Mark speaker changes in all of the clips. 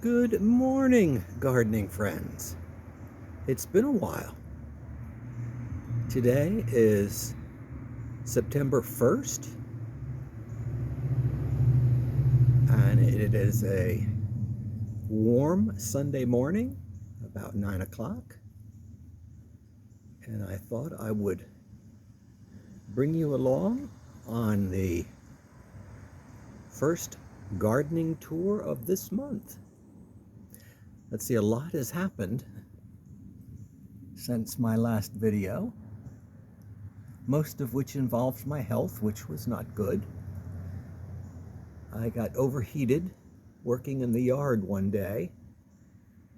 Speaker 1: Good morning, gardening friends. It's been a while. Today is September 1st, and it is a warm Sunday morning, about 9 o'clock. And I thought I would bring you along on the first gardening tour of this month. Let's see, a lot has happened since my last video, most of which involved my health, which was not good. I got overheated working in the yard one day,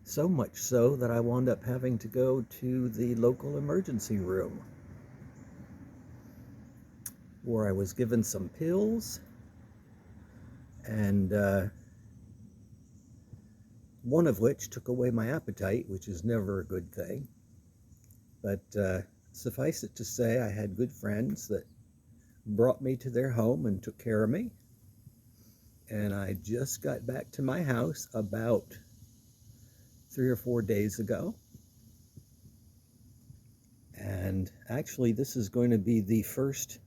Speaker 1: so much so that I wound up having to go to the local emergency room, where I was given some pills, and one of which took away my appetite, which is never a good thing. But suffice it to say, I had good friends that brought me to their home and took care of me. And I just got back to my house about 3 or 4 days ago. And actually, this is going to be the first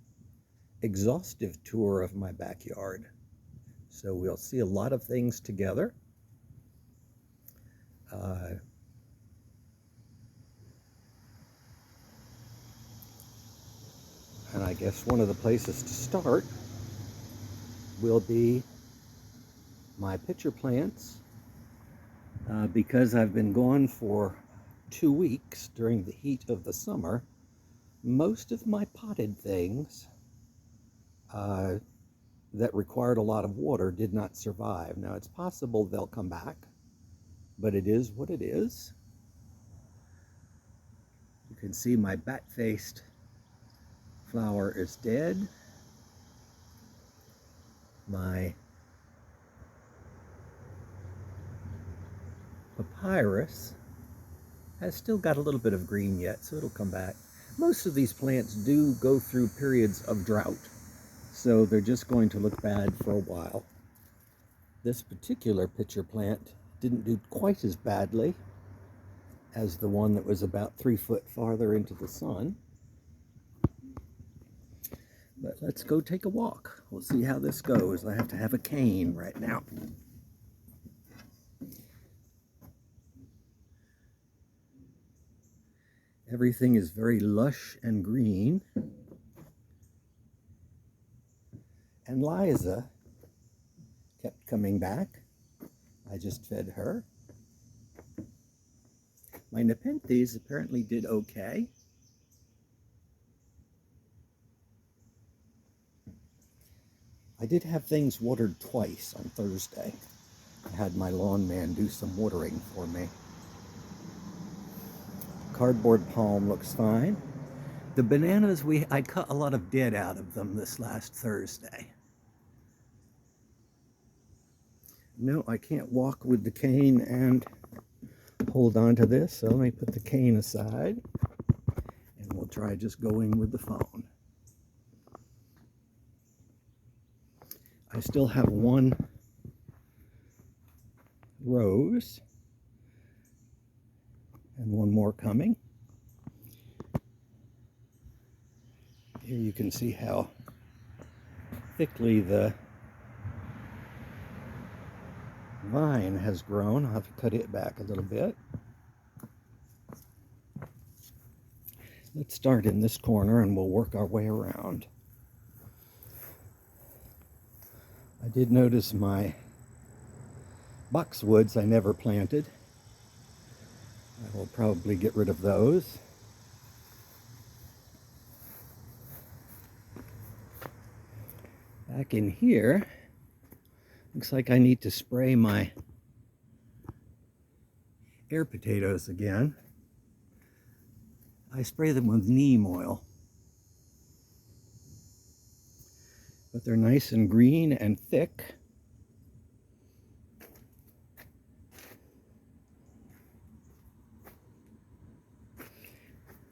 Speaker 1: exhaustive tour of my backyard. So we'll see a lot of things together. And I guess one of the places to start will be my pitcher plants, because I've been gone for 2 weeks during the heat of the summer. Most of my potted things that required a lot of water did not survive. Now, it's possible they'll come back, but it is what it is. You can see my bat-faced flower is dead. My papyrus has still got a little bit of green yet, so it'll come back. Most of these plants do go through periods of drought, so they're just going to look bad for a while. This particular pitcher plant didn't do quite as badly as the one that was about 3 foot farther into the sun. But let's go take a walk. We'll see how this goes. I have to have a cane right now. Everything is very lush and green. And Liza kept coming back. I just fed her. My Nepenthes apparently did okay. I did have things watered twice on Thursday. I had my lawn man do some watering for me. Cardboard palm looks fine. The bananas, I cut a lot of dead out of them this last Thursday. No, I can't walk with the cane and hold on to this, so let me put the cane aside and we'll try just going with the phone. I still have one rose and one more coming. Here you can see how thickly the vine has grown. I'll have to cut it back a little bit. Let's start in this corner and we'll work our way around. I did notice my boxwoods I never planted. I will probably get rid of those. Back in here, looks like I need to spray my air potatoes again. I spray them with neem oil. But they're nice and green and thick.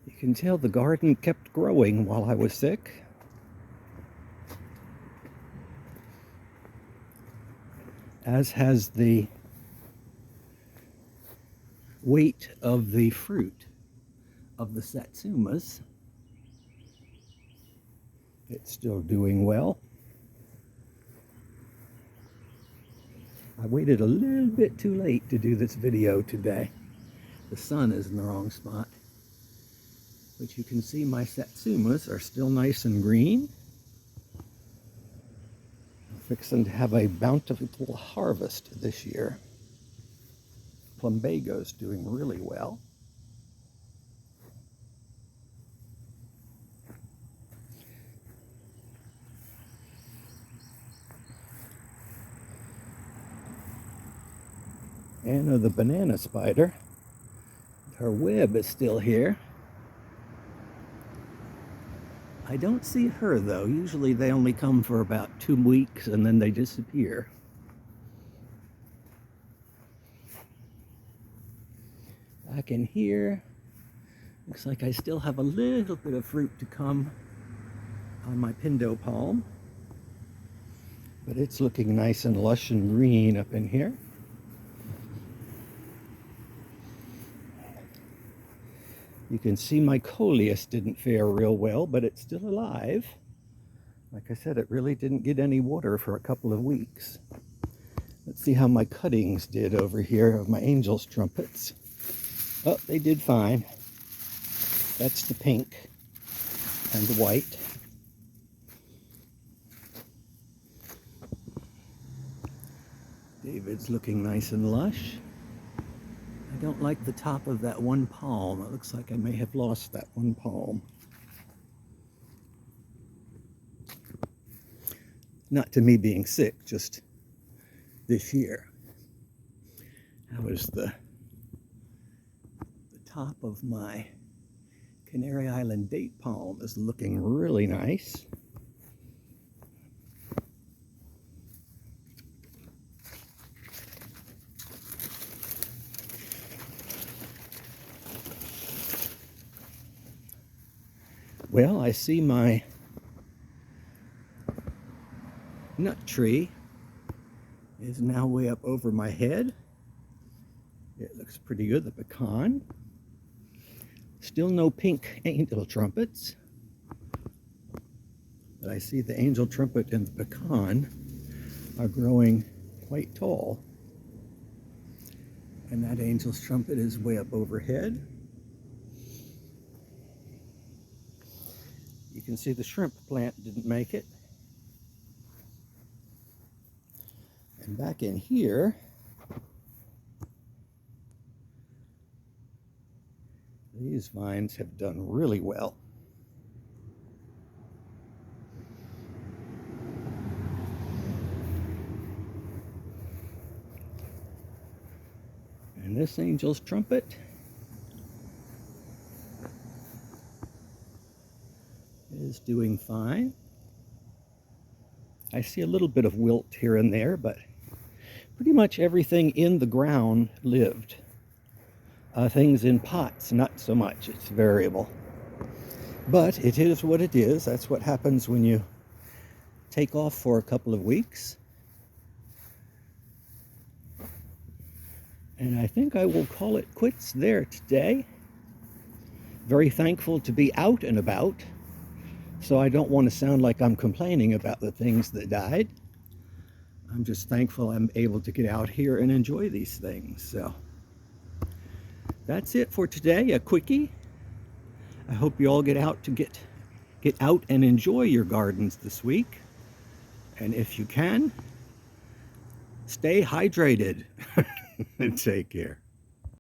Speaker 1: You can tell the garden kept growing while I was sick. As has the weight of the fruit of the satsumas. It's still doing well. I waited a little bit too late to do this video today. The sun is in the wrong spot. But you can see my satsumas are still nice and green. I'm fixing to have a bountiful harvest this year. Plumbago's doing really well. Anna the banana spider, her web is still here. I don't see her though. Usually they only come for about 2 weeks and then they disappear. Back in here, looks like I still have a little bit of fruit to come on my Pindo palm. But it's looking nice and lush and green up in here. You can see my coleus didn't fare real well, but it's still alive. Like I said, it really didn't get any water for a couple of weeks. Let's see how my cuttings did over here of my angel's trumpets. Oh, they did fine. That's the pink and the white. David's looking nice and lush. I don't like the top of that one palm. It looks like I may have lost that one palm. Not to me being sick, just this year. How is the top of my Canary Island date palm is looking really nice. Well, I see my nut tree is now way up over my head. It looks pretty good, the pecan. Still no pink angel trumpets. But I see the angel trumpet and the pecan are growing quite tall. And that angel's trumpet is way up overhead. You can see the shrimp plant didn't make it. And back in here, these vines have done really well. And this angel's trumpet is doing fine. I see a little bit of wilt here and there, but pretty much everything in the ground lived. Things in pots, not so much. It's variable. But it is what it is. That's what happens when you take off for a couple of weeks. And I think I will call it quits there today. Very thankful to be out and about. So I don't want to sound like I'm complaining about the things that died. I'm just thankful I'm able to get out here and enjoy these things. So that's it for today, a quickie. I hope you all get out to get out and enjoy your gardens this week. And if you can, stay hydrated and take care.